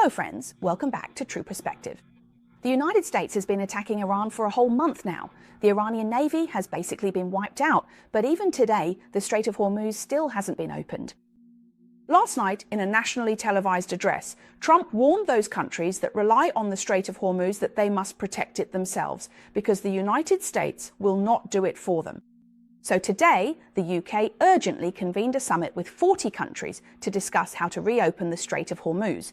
Hello friends, welcome back to True Perspective. The United States has been attacking Iran for a whole month now. The Iranian Navy has basically been wiped out, but even today, the Strait of Hormuz still hasn't been opened. Last night, in a nationally televised address, Trump warned those countries that rely on the Strait of Hormuz that they must protect it themselves, because the United States will not do it for them. So today, the UK urgently convened a summit with 40 countries to discuss how to reopen the Strait of Hormuz.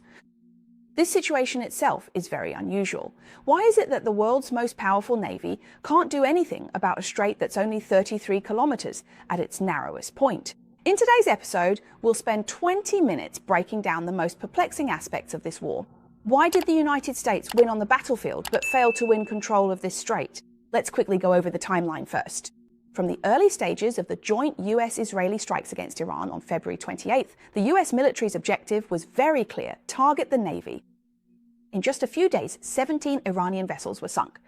This situation itself is very unusual. Why is it that the world's most powerful navy can't do anything about a strait that's only 33 kilometers at its narrowest point? In today's episode, we'll spend 20 minutes breaking down the most perplexing aspects of this war. Why did the United States win on the battlefield but fail to win control of this strait? Let's quickly go over the timeline first. From the early stages of the joint US-Israeli strikes against Iran on February 28th, the US military's objective was very clear: target the Navy. In just a few days, 17 Iranian vessels were sunk.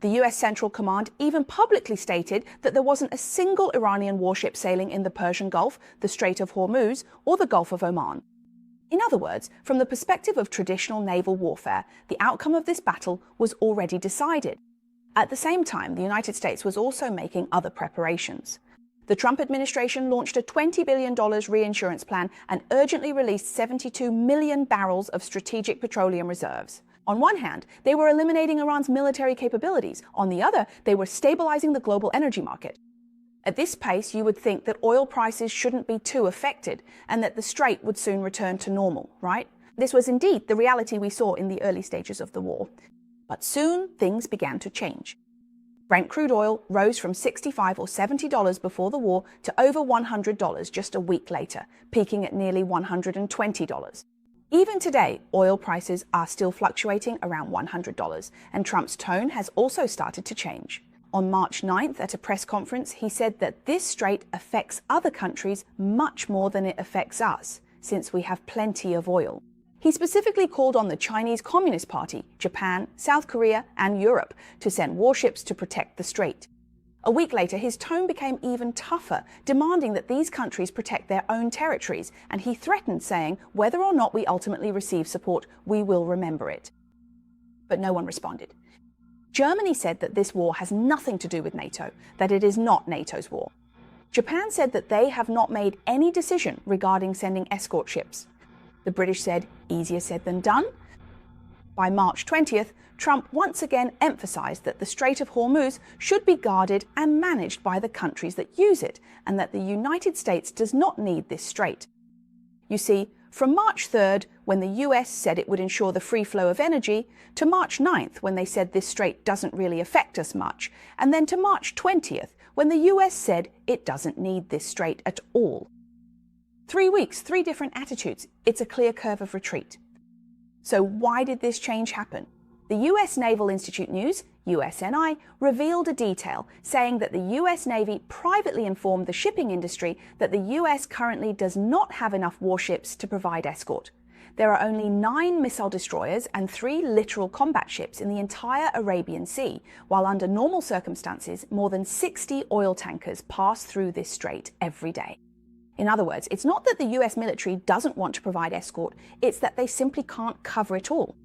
The US Central Command even publicly stated that there wasn't a single Iranian warship sailing in the Persian Gulf, the Strait of Hormuz, or the Gulf of Oman. In other words, from the perspective of traditional naval warfare, the outcome of this battle was already decided. At the same time, the United States was also making other preparations. The Trump administration launched a $20 billion reinsurance plan and urgently released 72 million barrels of strategic petroleum reserves. On one hand, they were eliminating Iran's military capabilities. On the other, they were stabilizing the global energy market. At this pace, you would think that oil prices shouldn't be too affected and that the strait would soon return to normal, right? This was indeed the reality we saw in the early stages of the war. But soon, things began to change. Brent crude oil rose from $65 or $70 before the war to over $100 just a week later, peaking at nearly $120. Even today, oil prices are still fluctuating around $100, and Trump's tone has also started to change. On March 9th, at a press conference, he said that this strait affects other countries much more than it affects us, since we have plenty of oil. He specifically called on the Chinese Communist Party, Japan, South Korea, and Europe to send warships to protect the strait. A week later, his tone became even tougher, demanding that these countries protect their own territories, and he threatened, saying, "Whether or not we ultimately receive support, we will remember it." But no one responded. Germany said that this war has nothing to do with NATO, that it is not NATO's war. Japan said that they have not made any decision regarding sending escort ships. The British said, easier said than done. By March 20th, Trump once again emphasized that the Strait of Hormuz should be guarded and managed by the countries that use it, and that the United States does not need this strait. You see, from March 3rd, when the US said it would ensure the free flow of energy, to March 9th, when they said this strait doesn't really affect us much, and then to March 20th, when the US said it doesn't need this strait at all. 3 weeks, 3 different attitudes. It's a clear curve of retreat. So why did this change happen? The US Naval Institute News, USNI, revealed a detail saying that the US Navy privately informed the shipping industry that the US currently does not have enough warships to provide escort. There are only 9 missile destroyers and 3 littoral combat ships in the entire Arabian Sea, while under normal circumstances, more than 60 oil tankers pass through this strait every day. In other words, it's not that the US military doesn't want to provide escort, it's that they simply can't cover it all.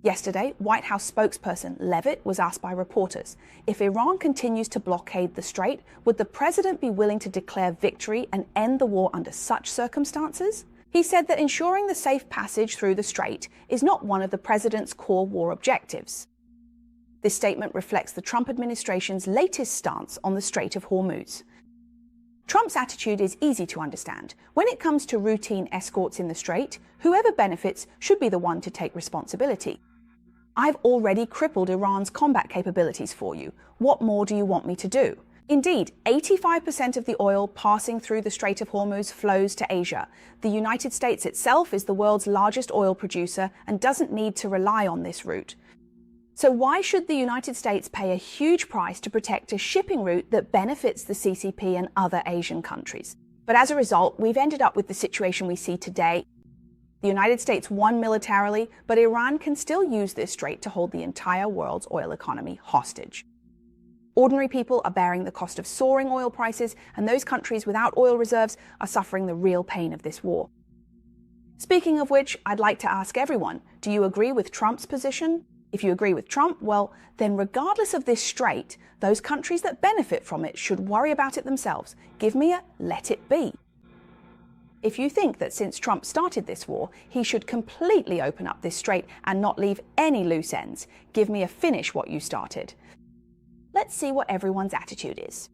Yesterday, White House spokesperson Leavitt was asked by reporters, if Iran continues to blockade the strait, would the president be willing to declare victory and end the war under such circumstances? He said that ensuring the safe passage through the strait is not one of the president's core war objectives. This statement reflects the Trump administration's latest stance on the Strait of Hormuz. Trump's attitude is easy to understand. When it comes to routine escorts in the strait, whoever benefits should be the one to take responsibility. I've already crippled Iran's combat capabilities for you. What more do you want me to do? Indeed, 85% of the oil passing through the Strait of Hormuz flows to Asia. The United States itself is the world's largest oil producer and doesn't need to rely on this route. So why should the United States pay a huge price to protect a shipping route that benefits the CCP and other Asian countries? But as a result, we've ended up with the situation we see today. The United States won militarily, but Iran can still use this strait to hold the entire world's oil economy hostage. Ordinary people are bearing the cost of soaring oil prices, and those countries without oil reserves are suffering the real pain of this war. Speaking of which, I'd like to ask everyone, do you agree with Trump's position? If you agree with Trump, well, then regardless of this strait, those countries that benefit from it should worry about it themselves. Give me a let it be. If you think that since Trump started this war, he should completely open up this strait and not leave any loose ends, give me a finish what you started. Let's see what everyone's attitude is.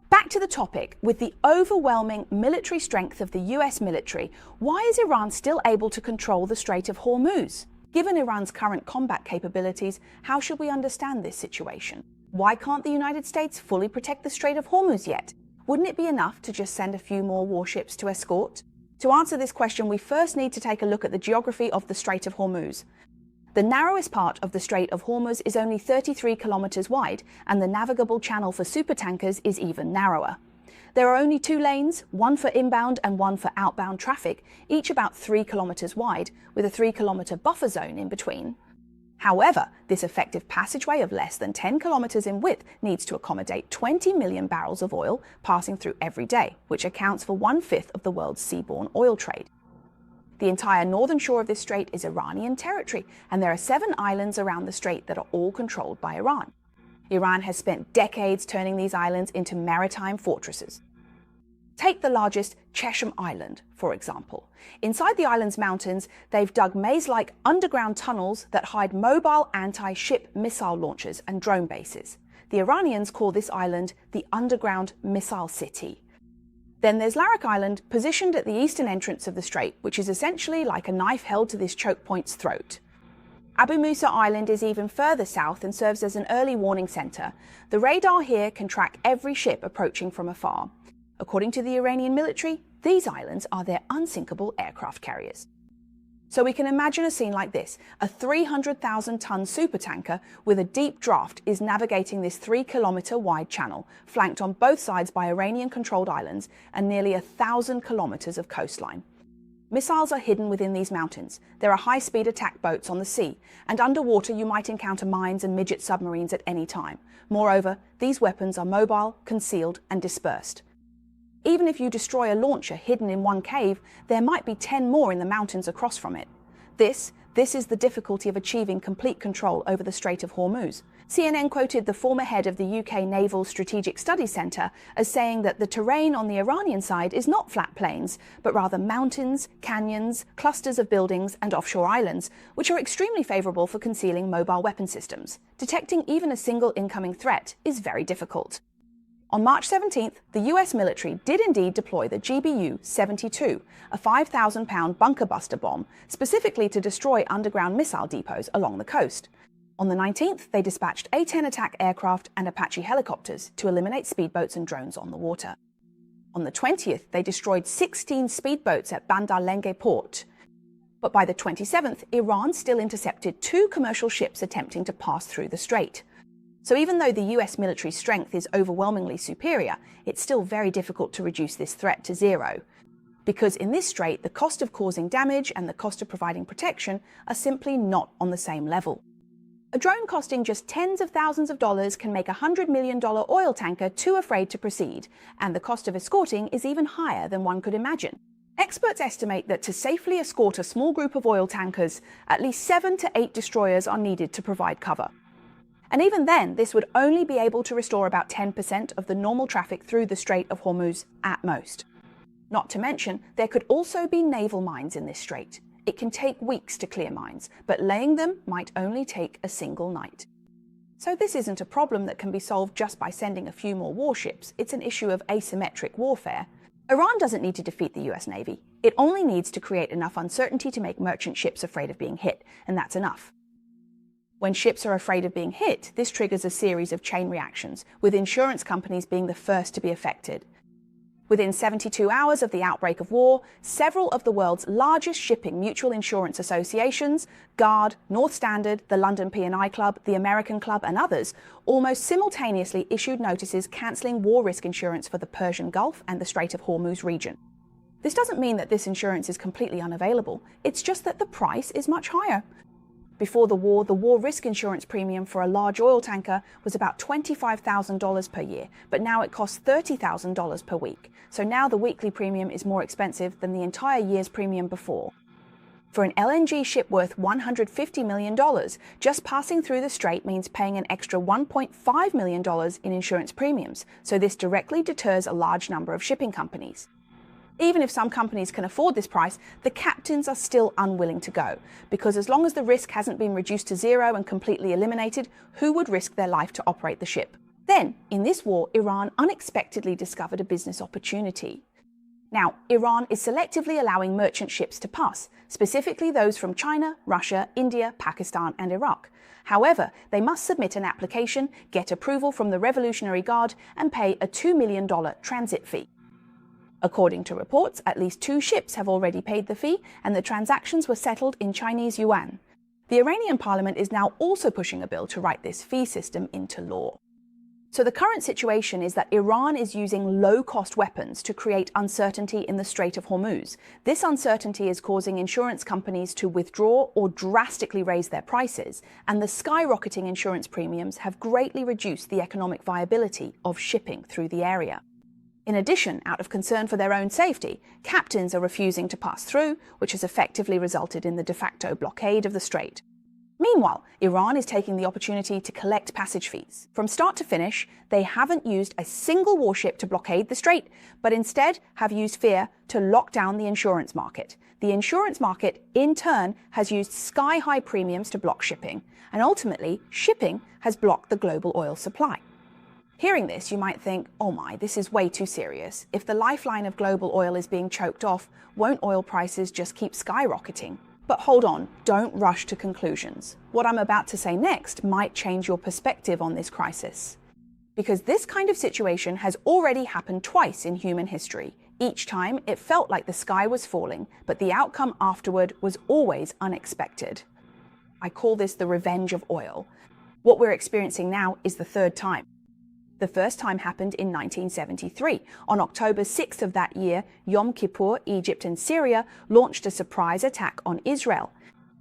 Back to the topic, with the overwhelming military strength of the US military, why is Iran still able to control the Strait of Hormuz? Given Iran's current combat capabilities, how should we understand this situation? Why can't the United States fully protect the Strait of Hormuz yet? Wouldn't it be enough to just send a few more warships to escort? To answer this question, we first need to take a look at the geography of the Strait of Hormuz. The narrowest part of the Strait of Hormuz is only 33 kilometers wide, and the navigable channel for supertankers is even narrower. There are only 2 lanes, one for inbound and one for outbound traffic, each about 3 kilometers wide, with a 3-kilometer buffer zone in between. However, this effective passageway of less than 10 kilometers in width needs to accommodate 20 million barrels of oil passing through every day, which accounts for 1/5 of the world's seaborne oil trade. The entire northern shore of this strait is Iranian territory, and there are 7 islands around the strait that are all controlled by Iran. Iran has spent decades turning these islands into maritime fortresses. Take the largest, Chesham Island, for example. Inside the island's mountains, they've dug maze-like underground tunnels that hide mobile anti-ship missile launchers and drone bases. The Iranians call this island the Underground Missile City. Then there's Larak Island, positioned at the eastern entrance of the strait, which is essentially like a knife held to this choke point's throat. Abu Musa Island is even further south and serves as an early warning center. The radar here can track every ship approaching from afar. According to the Iranian military, these islands are their unsinkable aircraft carriers. So we can imagine a scene like this. A 300,000-ton supertanker with a deep draft is navigating this 3-kilometer wide channel, flanked on both sides by Iranian-controlled islands and nearly 1,000 kilometers of coastline. Missiles are hidden within these mountains. There are high-speed attack boats on the sea, and underwater you might encounter mines and midget submarines at any time. Moreover, these weapons are mobile, concealed, and dispersed. Even if you destroy a launcher hidden in one cave, there might be 10 more in the mountains across from it. This is the difficulty of achieving complete control over the Strait of Hormuz. CNN quoted the former head of the UK Naval Strategic Studies Centre as saying that the terrain on the Iranian side is not flat plains, but rather mountains, canyons, clusters of buildings and offshore islands, which are extremely favourable for concealing mobile weapon systems. Detecting even a single incoming threat is very difficult. On March 17th, the US military did indeed deploy the GBU-72, a 5,000-pound bunker buster bomb, specifically to destroy underground missile depots along the coast. On the 19th, they dispatched A-10 attack aircraft and Apache helicopters to eliminate speedboats and drones on the water. On the 20th, they destroyed 16 speedboats at Bandar Lenge port. But by the 27th, Iran still intercepted 2 commercial ships attempting to pass through the strait. So even though the US military strength is overwhelmingly superior, it's still very difficult to reduce this threat to zero. Because in this strait, the cost of causing damage and the cost of providing protection are simply not on the same level. A drone costing just tens of thousands of dollars can make a $100 million oil tanker too afraid to proceed, and the cost of escorting is even higher than one could imagine. Experts estimate that to safely escort a small group of oil tankers, at least 7 to 8 destroyers are needed to provide cover. And even then, this would only be able to restore about 10% of the normal traffic through the Strait of Hormuz at most. Not to mention, there could also be naval mines in this strait. It can take weeks to clear mines, but laying them might only take a single night. So this isn't a problem that can be solved just by sending a few more warships. It's an issue of asymmetric warfare. Iran doesn't need to defeat the US Navy. It only needs to create enough uncertainty to make merchant ships afraid of being hit, and that's enough. When ships are afraid of being hit, this triggers a series of chain reactions, with insurance companies being the first to be affected. Within 72 hours of the outbreak of war, several of the world's largest shipping mutual insurance associations, Guard, North Standard, the London P&I Club, the American Club and others, almost simultaneously issued notices cancelling war risk insurance for the Persian Gulf and the Strait of Hormuz region. This doesn't mean that this insurance is completely unavailable, it's just that the price is much higher. Before the war risk insurance premium for a large oil tanker was about $25,000 per year, but now it costs $30,000 per week. So now the weekly premium is more expensive than the entire year's premium before. For an LNG ship worth $150 million, just passing through the strait means paying an extra $1.5 million in insurance premiums, so this directly deters a large number of shipping companies. Even if some companies can afford this price, the captains are still unwilling to go, because as long as the risk hasn't been reduced to zero and completely eliminated, who would risk their life to operate the ship? Then, in this war, Iran unexpectedly discovered a business opportunity. Now, Iran is selectively allowing merchant ships to pass, specifically those from China, Russia, India, Pakistan, and Iraq. However, they must submit an application, get approval from the Revolutionary Guard, and pay a $2 million transit fee. According to reports, at least 2 ships have already paid the fee, and the transactions were settled in Chinese yuan. The Iranian parliament is now also pushing a bill to write this fee system into law. So the current situation is that Iran is using low-cost weapons to create uncertainty in the Strait of Hormuz. This uncertainty is causing insurance companies to withdraw or drastically raise their prices, and the skyrocketing insurance premiums have greatly reduced the economic viability of shipping through the area. In addition, out of concern for their own safety, captains are refusing to pass through, which has effectively resulted in the de facto blockade of the strait. Meanwhile, Iran is taking the opportunity to collect passage fees. From start to finish, they haven't used a single warship to blockade the strait, but instead have used fear to lock down the insurance market. The insurance market, in turn, has used sky-high premiums to block shipping, and ultimately, shipping has blocked the global oil supply. Hearing this, you might think, oh my, this is way too serious. If the lifeline of global oil is being choked off, won't oil prices just keep skyrocketing? But hold on, don't rush to conclusions. What I'm about to say next might change your perspective on this crisis. Because this kind of situation has already happened twice in human history. Each time, it felt like the sky was falling, but the outcome afterward was always unexpected. I call this the revenge of oil. What we're experiencing now is the third time. The first time happened in 1973. On October 6th of that year, Yom Kippur, Egypt and Syria launched a surprise attack on Israel.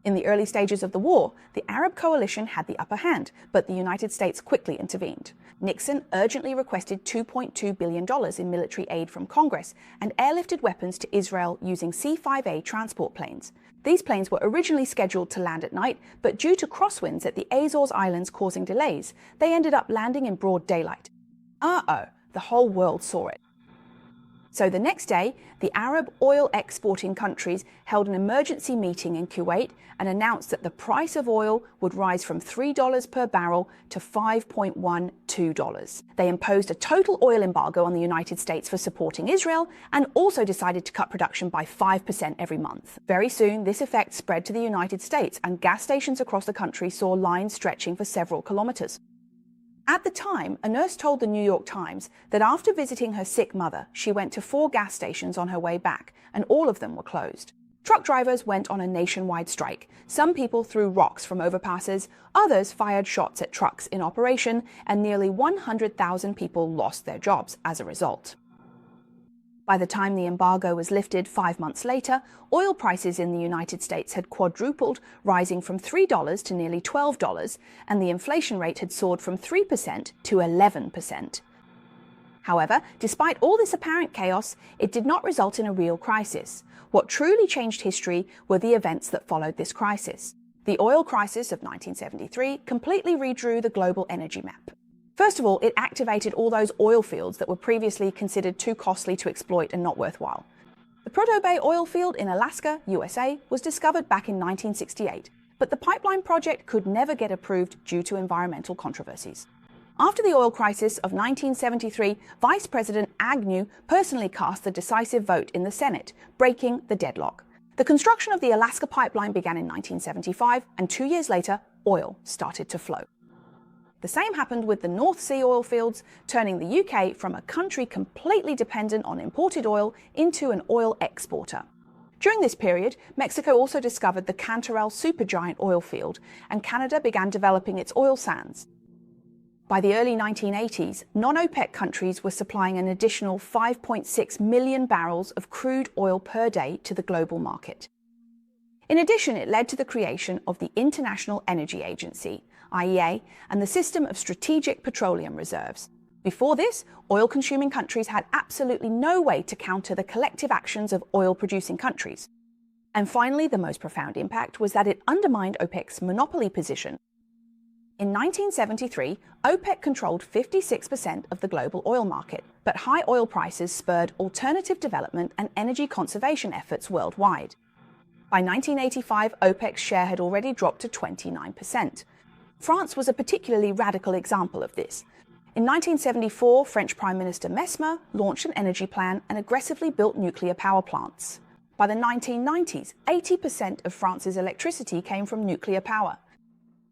In the early stages of the war, the Arab coalition had the upper hand, but the United States quickly intervened. Nixon urgently requested $2.2 billion in military aid from Congress and airlifted weapons to Israel using C-5A transport planes. These planes were originally scheduled to land at night, but due to crosswinds at the Azores Islands causing delays, they ended up landing in broad daylight. Uh-oh, the whole world saw it. So the next day, the Arab oil exporting countries held an emergency meeting in Kuwait and announced that the price of oil would rise from $3 per barrel to $5.12. They imposed a total oil embargo on the United States for supporting Israel and also decided to cut production by 5% every month. Very soon, this effect spread to the United States, and gas stations across the country saw lines stretching for several kilometers. At the time, a nurse told the New York Times that after visiting her sick mother, she went to 4 gas stations on her way back, and all of them were closed. Truck drivers went on a nationwide strike. Some people threw rocks from overpasses, others fired shots at trucks in operation, and nearly 100,000 people lost their jobs as a result. By the time the embargo was lifted 5 months later, oil prices in the United States had quadrupled, rising from $3 to nearly $12, and the inflation rate had soared from 3% to 11%. However, despite all this apparent chaos, it did not result in a real crisis. What truly changed history were the events that followed this crisis. The oil crisis of 1973 completely redrew the global energy map. First of all, it activated all those oil fields that were previously considered too costly to exploit and not worthwhile. The Prudhoe Bay oil field in Alaska, USA, was discovered back in 1968, but the pipeline project could never get approved due to environmental controversies. After the oil crisis of 1973, Vice President Agnew personally cast the decisive vote in the Senate, breaking the deadlock. The construction of the Alaska pipeline began in 1975, and 2 years later, oil started to flow. The same happened with the North Sea oil fields, turning the UK from a country completely dependent on imported oil into an oil exporter. During this period, Mexico also discovered the Cantarell supergiant oil field, and Canada began developing its oil sands. By the early 1980s, non-OPEC countries were supplying an additional 5.6 million barrels of crude oil per day to the global market. In addition, it led to the creation of the International Energy Agency, IEA, and the system of strategic petroleum reserves. Before this, oil-consuming countries had absolutely no way to counter the collective actions of oil-producing countries. And finally, the most profound impact was that it undermined OPEC's monopoly position. In 1973, OPEC controlled 56% of the global oil market, but high oil prices spurred alternative development and energy conservation efforts worldwide. By 1985, OPEC's share had already dropped to 29%. France was a particularly radical example of this. In 1974, French Prime Minister Mesmer launched an energy plan and aggressively built nuclear power plants. By the 1990s, 80% of France's electricity came from nuclear power.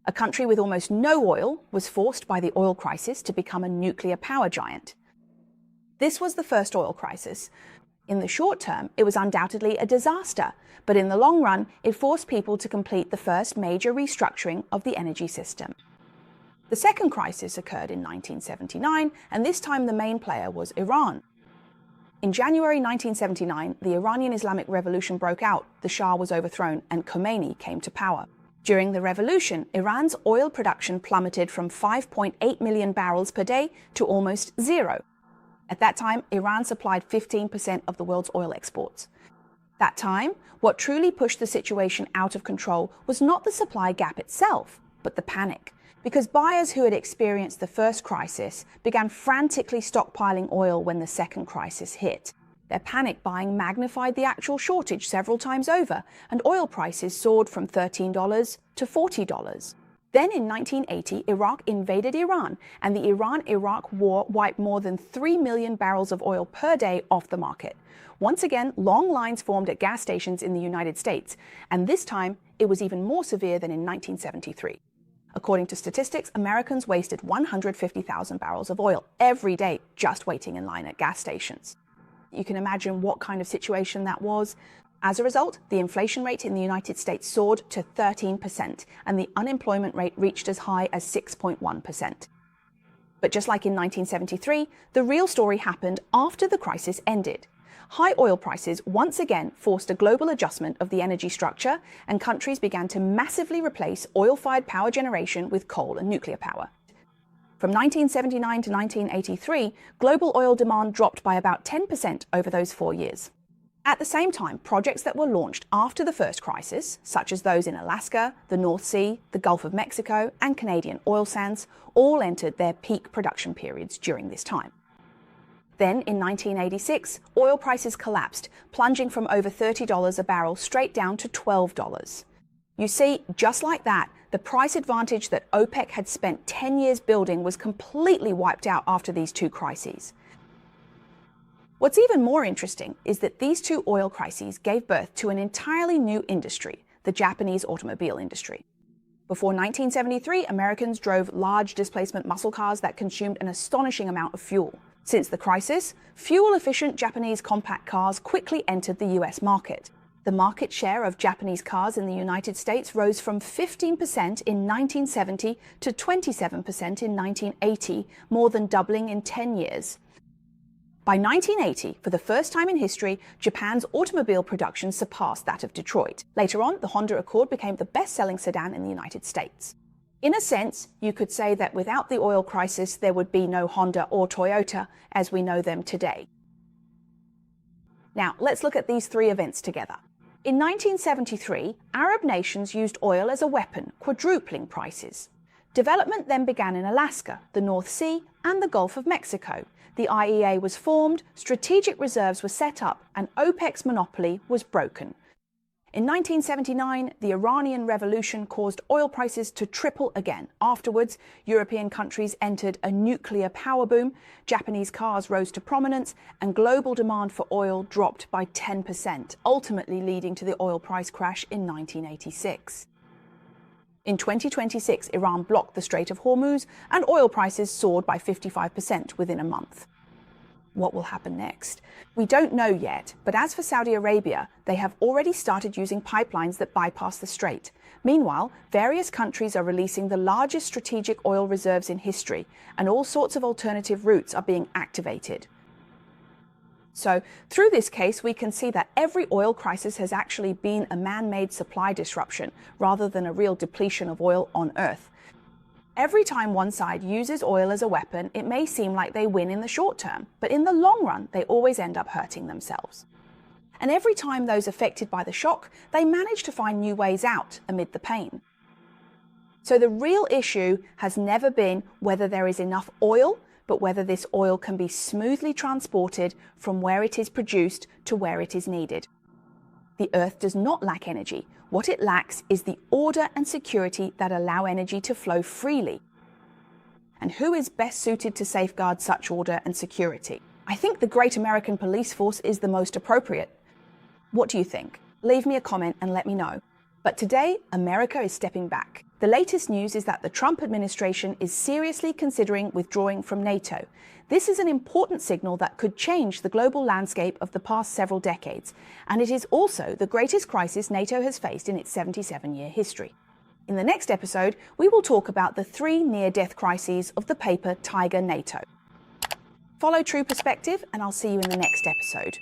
A country with almost no oil was forced by the oil crisis to become a nuclear power giant. This was the first oil crisis. In the short term, it was undoubtedly a disaster, but in the long run, it forced people to complete the first major restructuring of the energy system. The second crisis occurred in 1979, and this time the main player was Iran. In January 1979, the Iranian Islamic Revolution broke out, the Shah was overthrown, and Khomeini came to power. During the revolution, Iran's oil production plummeted from 5.8 million barrels per day to almost zero. At that time, Iran supplied 15% of the world's oil exports. That time, what truly pushed the situation out of control was not the supply gap itself, but the panic, because buyers who had experienced the first crisis began frantically stockpiling oil when the second crisis hit. Their panic buying magnified the actual shortage several times over, and oil prices soared from $13 to $40. Then in 1980, Iraq invaded Iran, and the Iran-Iraq war wiped more than 3 million barrels of oil per day off the market. Once again, long lines formed at gas stations in the United States, and this time it was even more severe than in 1973. According to statistics, Americans wasted 150,000 barrels of oil every day just waiting in line at gas stations. You can imagine what kind of situation that was. As a result, the inflation rate in the United States soared to 13%, and the unemployment rate reached as high as 6.1%. But just like in 1973, the real story happened after the crisis ended. High oil prices once again forced a global adjustment of the energy structure, and countries began to massively replace oil-fired power generation with coal and nuclear power. From 1979 to 1983, global oil demand dropped by about 10% over those 4 years. At the same time, projects that were launched after the first crisis, such as those in Alaska, the North Sea, the Gulf of Mexico, and Canadian oil sands, all entered their peak production periods during this time. Then, in 1986, oil prices collapsed, plunging from over $30 a barrel straight down to $12. You see, just like that, the price advantage that OPEC had spent 10 years building was completely wiped out after these two crises. What's even more interesting is that these two oil crises gave birth to an entirely new industry, the Japanese automobile industry. Before 1973, Americans drove large displacement muscle cars that consumed an astonishing amount of fuel. Since the crisis, fuel-efficient Japanese compact cars quickly entered the US market. The market share of Japanese cars in the United States rose from 15% in 1970 to 27% in 1980, more than doubling in 10 years. By 1980, for the first time in history, Japan's automobile production surpassed that of Detroit. Later on, the Honda Accord became the best-selling sedan in the United States. In a sense, you could say that without the oil crisis, there would be no Honda or Toyota as we know them today. Now, let's look at these three events together. In 1973, Arab nations used oil as a weapon, quadrupling prices. Development then began in Alaska, the North Sea, and the Gulf of Mexico. The IEA was formed, strategic reserves were set up, and OPEC's monopoly was broken. In 1979, the Iranian Revolution caused oil prices to triple again. Afterwards, European countries entered a nuclear power boom, Japanese cars rose to prominence, and global demand for oil dropped by 10%, ultimately leading to the oil price crash in 1986. In 2026, Iran blocked the Strait of Hormuz, and oil prices soared by 55% within a month. What will happen next? We don't know yet, but as for Saudi Arabia, they have already started using pipelines that bypass the strait. Meanwhile, various countries are releasing the largest strategic oil reserves in history, and all sorts of alternative routes are being activated. So through this case, we can see that every oil crisis has actually been a man-made supply disruption rather than a real depletion of oil on Earth. Every time one side uses oil as a weapon, it may seem like they win in the short term, but in the long run, they always end up hurting themselves. And every time those affected by the shock, they manage to find new ways out amid the pain. So the real issue has never been whether there is enough oil, but whether this oil can be smoothly transported from where it is produced to where it is needed. The Earth does not lack energy. What it lacks is the order and security that allow energy to flow freely. And who is best suited to safeguard such order and security? I think the Great American Police Force is the most appropriate. What do you think? Leave me a comment and let me know. But today, America is stepping back. The latest news is that the Trump administration is seriously considering withdrawing from NATO. This is an important signal that could change the global landscape of the past several decades, and it is also the greatest crisis NATO has faced in its 77-year history. In the next episode, we will talk about the 3 near-death crises of the paper Tiger NATO. Follow True Perspective, and I'll see you in the next episode.